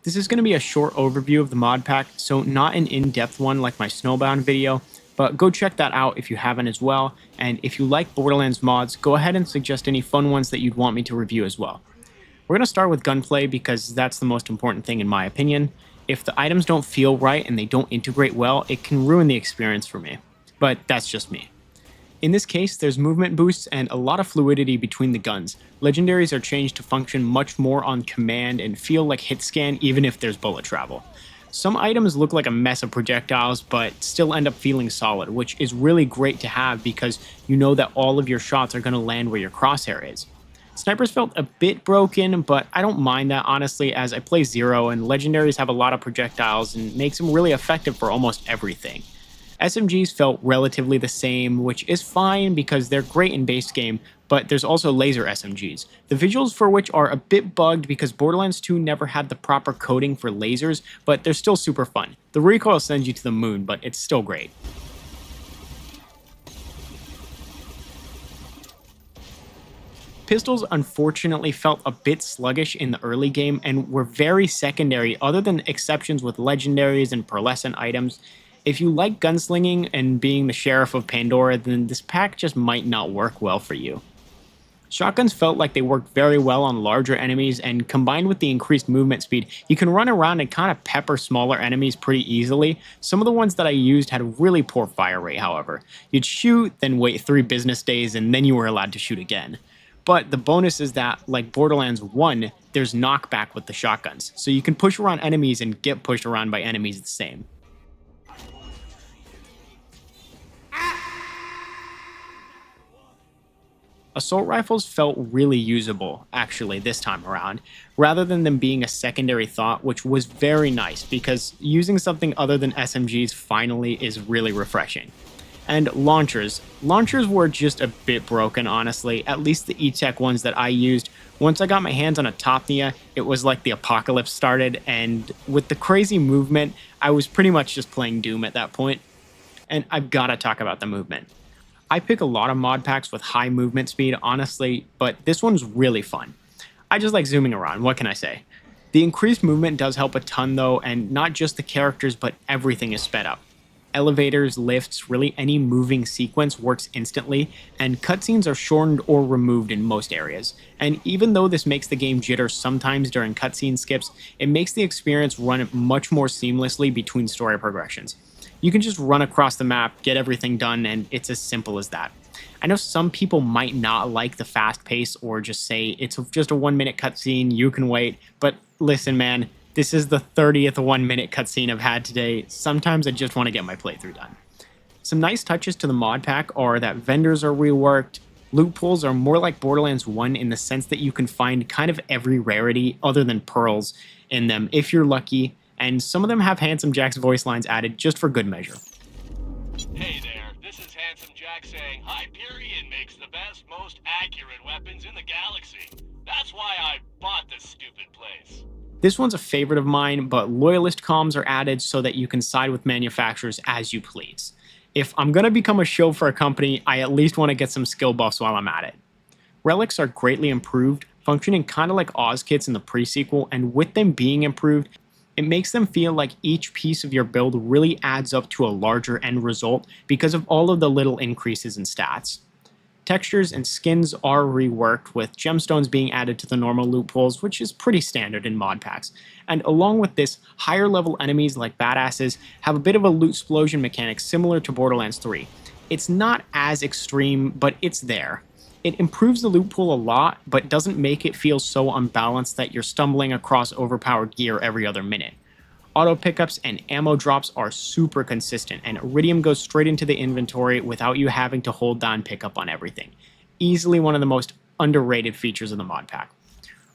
This is going to be a short overview of the mod pack, so not an in-depth one like my Snowbound video, but go check that out if you haven't as well, and if you like Borderlands mods, go ahead and suggest any fun ones that you'd want me to review as well. We're going to start with Gunplay because that's the most important thing in my opinion. If the items don't feel right and they don't integrate well, it can ruin the experience for me. But that's just me. In this case, there's movement boosts and a lot of fluidity between the guns. Legendaries are changed to function much more on command and feel like hit scan even if there's bullet travel. Some items look like a mess of projectiles but still end up feeling solid, which is really great to have because you know that all of your shots are going to land where your crosshair is. Snipers felt a bit broken, but I don't mind that honestly as I play Zero and legendaries have a lot of projectiles and makes them really effective for almost everything. SMGs felt relatively the same, which is fine because they're great in base game, but there's also laser SMGs, the visuals for which are a bit bugged because Borderlands 2 never had the proper coding for lasers, but they're still super fun. The recoil sends you to the moon, but it's still great. Pistols unfortunately felt a bit sluggish in the early game and were very secondary other than exceptions with legendaries and pearlescent items. If you like gunslinging and being the sheriff of Pandora, then this pack just might not work well for you. Shotguns felt like they worked very well on larger enemies, and combined with the increased movement speed, you can run around and kind of pepper smaller enemies pretty easily. Some of the ones that I used had a really poor fire rate, however. You'd shoot, then wait 3 business days, and then you were allowed to shoot again. But the bonus is that, like Borderlands 1, there's knockback with the shotguns, so you can push around enemies and get pushed around by enemies the same. Assault rifles felt really usable, actually, this time around, rather than them being a secondary thought, which was very nice, because using something other than SMGs finally is really refreshing. And launchers. Launchers were just a bit broken, honestly, at least the E-Tech ones that I used. Once I got my hands on a Topnia, it was like the apocalypse started, and with the crazy movement, I was pretty much just playing Doom at that point. And I've gotta talk about the movement. I pick a lot of mod packs with high movement speed, honestly, but this one's really fun. I just like zooming around, what can I say? The increased movement does help a ton though, and not just the characters, but everything is sped up. Elevators, lifts, really any moving sequence works instantly, and cutscenes are shortened or removed in most areas. And even though this makes the game jitter sometimes during cutscene skips, it makes the experience run much more seamlessly between story progressions. You can just run across the map, get everything done, and it's as simple as that. I know some people might not like the fast pace or just say it's just a 1-minute cutscene, you can wait, but listen man, this is the 30th 1-minute cutscene I've had today. Sometimes I just want to get my playthrough done. Some nice touches to the mod pack are that vendors are reworked, loot pools are more like Borderlands 1 in the sense that you can find kind of every rarity other than pearls in them if you're lucky, and some of them have Handsome Jack's voice lines added just for good measure. Hey there, this is Handsome Jack saying Hyperion makes the best, most accurate weapons in the galaxy. That's why I bought this stupid place. This one's a favorite of mine, but loyalist comms are added so that you can side with manufacturers as you please. If I'm going to become a shill for a company, I at least want to get some skill buffs while I'm at it. Relics are greatly improved, functioning kind of like Oz kits in the pre-sequel, and with them being improved, it makes them feel like each piece of your build really adds up to a larger end result because of all of the little increases in stats. Textures and skins are reworked, with gemstones being added to the normal loot pools, which is pretty standard in mod packs. And along with this, higher level enemies like badasses have a bit of a loot explosion mechanic similar to Borderlands 3. It's not as extreme, but it's there. It improves the loot pool a lot, but doesn't make it feel so unbalanced that you're stumbling across overpowered gear every other minute. Auto pickups and ammo drops are super consistent, and Iridium goes straight into the inventory without you having to hold down pickup on everything. Easily one of the most underrated features of the mod pack.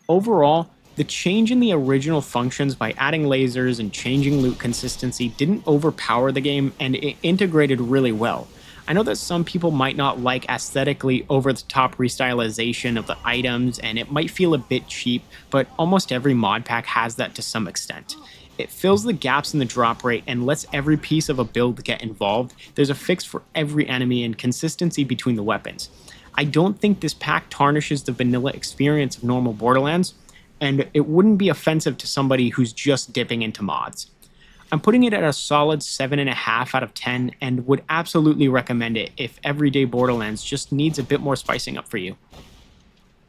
Overall, the change in the original functions by adding lasers and changing loot consistency didn't overpower the game, and it integrated really well. I know that some people might not like aesthetically over-the-top restylization of the items, and it might feel a bit cheap, but almost every mod pack has that to some extent. It fills the gaps in the drop rate and lets every piece of a build get involved. There's a fix for every enemy and consistency between the weapons. I don't think this pack tarnishes the vanilla experience of normal Borderlands. and it wouldn't be offensive to somebody who's just dipping into mods. I'm putting it at a solid 7.5 out of 10 and would absolutely recommend it if everyday Borderlands just needs a bit more spicing up for you.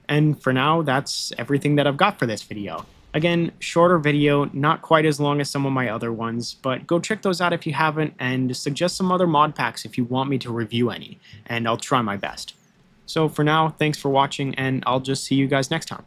And for now, that's everything that I've got for this video. Again, shorter video, not quite as long as some of my other ones, but go check those out if you haven't, and suggest some other mod packs if you want me to review any, and I'll try my best. So for now, thanks for watching, and I'll just see you guys next time.